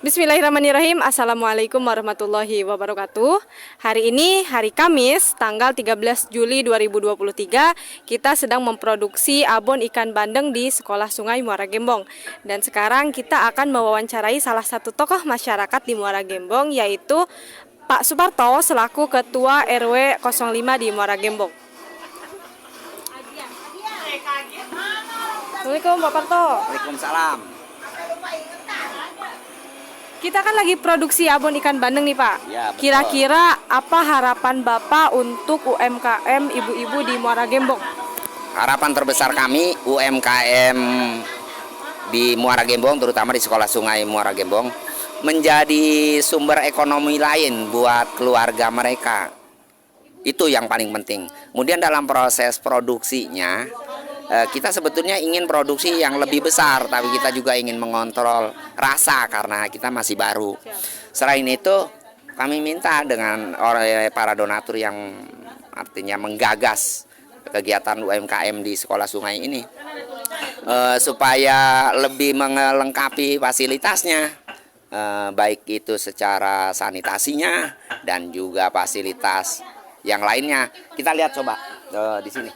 Bismillahirrahmanirrahim. Assalamualaikum warahmatullahi wabarakatuh. Hari ini hari Kamis tanggal 13 Juli 2023. Kita sedang memproduksi abon ikan bandeng di Sekolah Sungai Muara Gembong. Dan sekarang kita akan mewawancarai salah satu tokoh masyarakat di Muara Gembong, yaitu Pak Suparto selaku Ketua RW 05 di Muara Gembong. Assalamualaikum Pak Parto. Waalaikumsalam. Kita kan lagi produksi abon ikan bandeng nih Pak. Ya, betul. Kira-kira apa harapan Bapak untuk UMKM ibu-ibu di Muara Gembong? Harapan terbesar kami UMKM di Muara Gembong, terutama di Sekolah Sungai Muara Gembong, menjadi sumber ekonomi lain buat keluarga mereka. Itu yang paling penting. Kemudian dalam proses produksinya, kita sebetulnya ingin produksi yang lebih besar, tapi kita juga ingin mengontrol rasa karena kita masih baru. Selain itu, kami minta dengan para donatur yang artinya menggagas kegiatan UMKM di Sekolah Sungai ini, supaya lebih melengkapi fasilitasnya, baik itu secara sanitasinya dan juga fasilitas yang lainnya. Kita lihat coba di sini.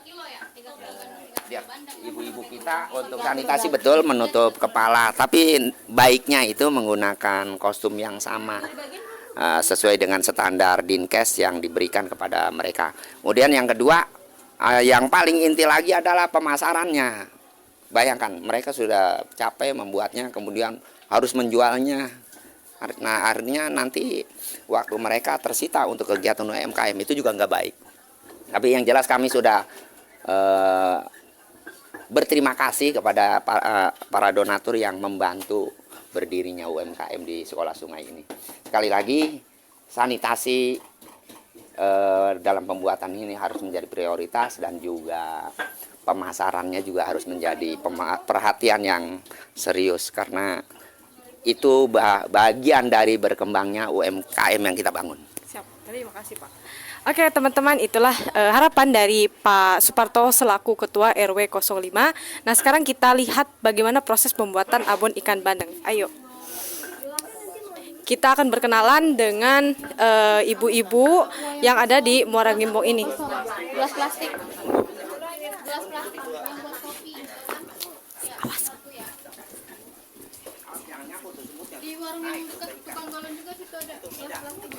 Lihat, ibu-ibu kita untuk sanitasi betul menutup kepala, tapi baiknya itu menggunakan kostum yang sama sesuai dengan standar Dinkes yang diberikan kepada mereka. Kemudian yang kedua, yang paling inti lagi adalah pemasarannya. Bayangkan mereka sudah capek membuatnya, kemudian harus menjualnya. Nah, artinya nanti waktu mereka tersita untuk kegiatan UMKM itu juga nggak baik. Tapi yang jelas kami sudah berterima kasih kepada para donatur yang membantu berdirinya UMKM di Sekolah Sungai ini. Sekali lagi, sanitasi dalam pembuatan ini harus menjadi prioritas, dan juga pemasarannya juga harus menjadi perhatian yang serius, karena itu bagian dari berkembangnya UMKM yang kita bangun. Siap, terima kasih Pak. Oke teman-teman, itulah harapan dari Pak Suparto selaku Ketua RW 05. Nah sekarang kita lihat bagaimana proses pembuatan abon ikan bandeng. Ayo. Kita akan berkenalan dengan ibu-ibu yang ada di Muara Gembong ini. Gelas plastik. Gelas plastik buat kopi. Awas. Di warung yang dekat tukang galon juga situ ada gelas plastik.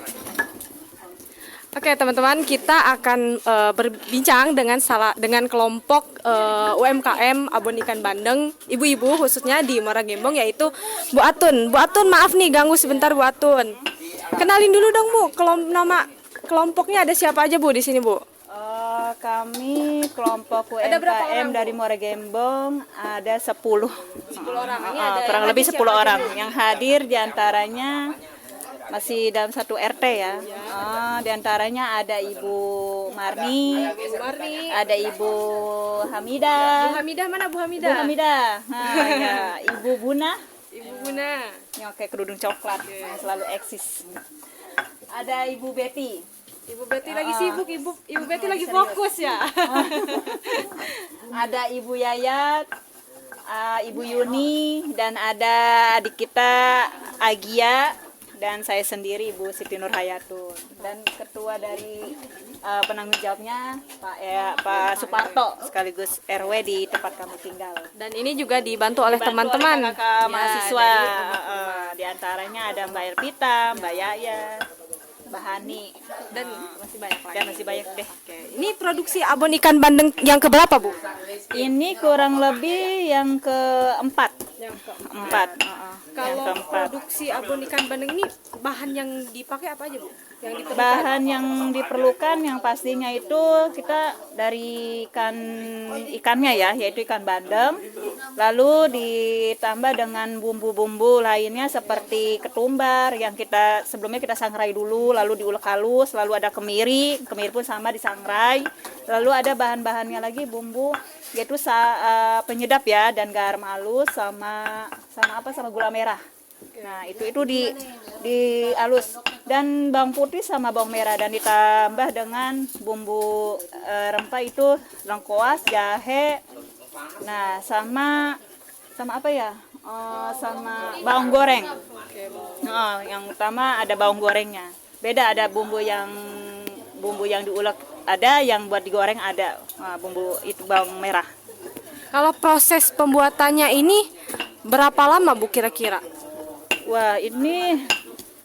Oke teman-teman, kita akan berbincang dengan kelompok UMKM abon ikan bandeng ibu-ibu khususnya di Muara Gembong, yaitu Bu Atun. Bu Atun, maaf nih ganggu sebentar Bu Atun. Kenalin dulu dong Bu, nama kelompoknya ada siapa aja Bu di sini Bu? Kami kelompok UMKM dari Muara Gembong ada 10 orang. Kurang lebih 10 orang yang hadir, diantaranya masih dalam satu RT ya. Di antaranya ada Ibu Marni, ada Ibu Hamidah. Bu Hamidah mana Bu Hamidah? Bu Hamidah. Ya, Ibu Buna. Ibu Buna. Yang pakai kerudung coklat, yang selalu eksis. Ada Ibu Betty. Ibu Betty lagi sibuk, Ibu Betty lagi fokus ya. Ada Ibu Yayat, Ibu Yuni, dan ada adik kita Agia, dan saya sendiri Ibu Siti Nur Hayatun, dan ketua dari penanggung jawabnya Pak Suparto sekaligus RW di tempat kami tinggal. Dan ini juga dibantu oleh teman-teman kakak mahasiswa, di antaranya ada Mbak Erpita, Mbak Yaya, Mbak Hani, dan masih banyak lagi. Dan masih banyak deh. Ini produksi abon ikan bandeng yang keberapa Bu? Ini kurang lebih yang keempat. Empat. Kalau produksi abon ikan bandeng ini bahan yang dipakai apa aja Bu? Yang diperlukan? Bahan yang diperlukan yang pastinya itu kita dari ikannya ya, yaitu ikan bandeng. Lalu ditambah dengan bumbu-bumbu lainnya seperti ketumbar yang sebelumnya kita sangrai dulu, lalu diulek halus, lalu ada kemiri pun sama disangrai. Lalu ada bahan-bahannya lagi bumbu, yaitu penyedap ya, dan garam halus sama gula merah. Nah, itu dihalus, dan bawang putih sama bawang merah, dan ditambah dengan bumbu rempah itu lengkoas, jahe. Nah, sama apa ya? Sama bawang goreng. Yang utama ada bawang gorengnya. Beda, ada bumbu yang diulek ada, yang buat digoreng ada. Bumbu itu bawang merah. Kalau proses pembuatannya ini berapa lama Bu kira-kira? Wah, ini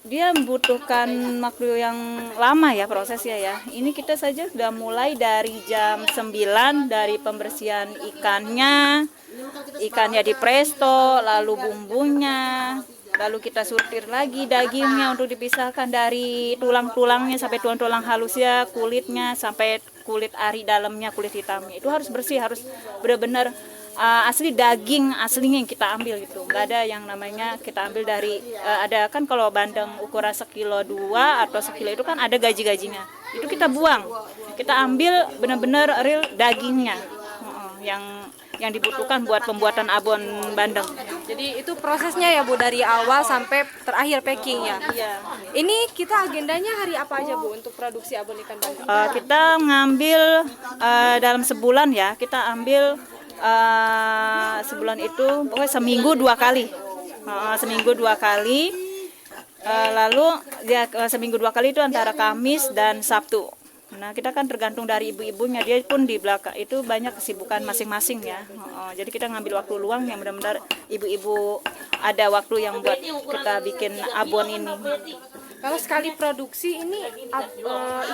dia membutuhkan waktu yang lama ya prosesnya ya. Ini kita saja sudah mulai dari jam 9 dari pembersihan ikannya di presto, lalu bumbunya, lalu kita sortir lagi dagingnya untuk dipisahkan dari tulang-tulangnya sampai tulang-tulang halusnya, kulitnya sampai kulit ari dalamnya, kulit hitamnya. Itu harus bersih, harus benar-benar asli daging aslinya yang kita ambil gitu. Nggak ada yang namanya kita ambil dari ada kan kalau bandeng ukuran 1,2 kg atau 1 kilo itu kan ada gaji-gajinya. Itu kita buang. Kita ambil benar-benar real dagingnya. Yang dibutuhkan buat pembuatan abon bandeng. Jadi itu prosesnya ya Bu, dari awal sampai terakhir packing ya. Iya. Ini kita agendanya hari apa aja Bu untuk produksi abon ikan bandeng? Kita ngambil dalam sebulan ya. Kita ambil sebulan itu pokoknya seminggu 2 kali. Seminggu 2 kali. Lalu ya, seminggu 2 kali itu antara Kamis dan Sabtu. Nah, kita kan tergantung dari ibu-ibunya, dia pun di belakang itu banyak kesibukan masing-masing ya. Jadi kita ngambil waktu luang yang benar-benar ibu-ibu ada waktu yang buat kita bikin abon ini. Kalau sekali produksi ini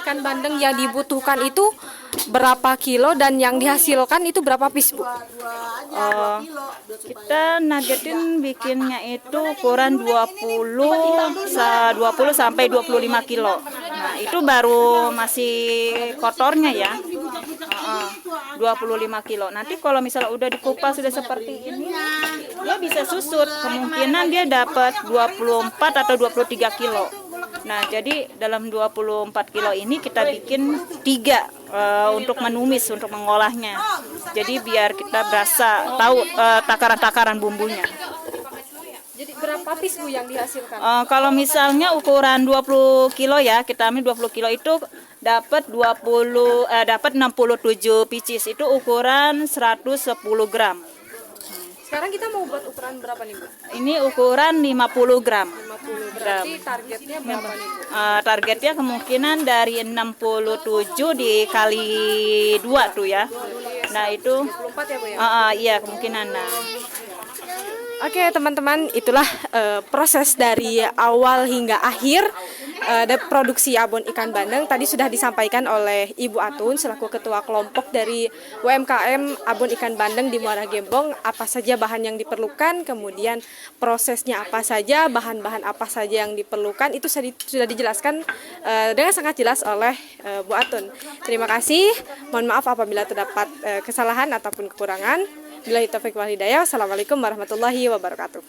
ikan bandeng yang dibutuhkan itu berapa kilo dan yang dihasilkan itu berapa piece Bu? Kita nargetin bikinnya itu ukuran 20 sampai 25 kilo. Nah, itu baru masih kotornya ya. 25 kilo. Nanti kalau misalnya udah dikupas sudah seperti ini, dia bisa susut. Kemungkinan dia dapat 24 atau 23 kilo. Nah, jadi dalam 24 kilo ini kita bikin 3 untuk menumis, untuk mengolahnya. Jadi biar kita berasa tahu takaran-takaran bumbunya. Jadi berapa piece Bu yang dihasilkan? Kalau misalnya ukuran 20 kilo ya, kita ambil 20 kilo itu dapat 67 pieces, itu ukuran 110 gram. Sekarang kita mau buat ukuran berapa nih Bu? Ini ukuran 50 gram. 50 berarti targetnya berapa nih Bu? Targetnya kemungkinan dari 67 dikali 2 tuh ya. Nah itu 24 ya Bu ya? iya kemungkinan. Nah. Oke teman-teman, itulah proses dari awal hingga akhir produksi abon ikan bandeng. Tadi sudah disampaikan oleh Ibu Atun selaku ketua kelompok dari UMKM abon ikan bandeng di Muara Gembong, apa saja bahan yang diperlukan, kemudian prosesnya apa saja, bahan-bahan apa saja yang diperlukan, itu sudah dijelaskan dengan sangat jelas oleh Bu Atun. Terima kasih, mohon maaf apabila terdapat kesalahan ataupun kekurangan. Billahi taufiq wal hidayah. Assalamualaikum warahmatullahi wabarakatuh.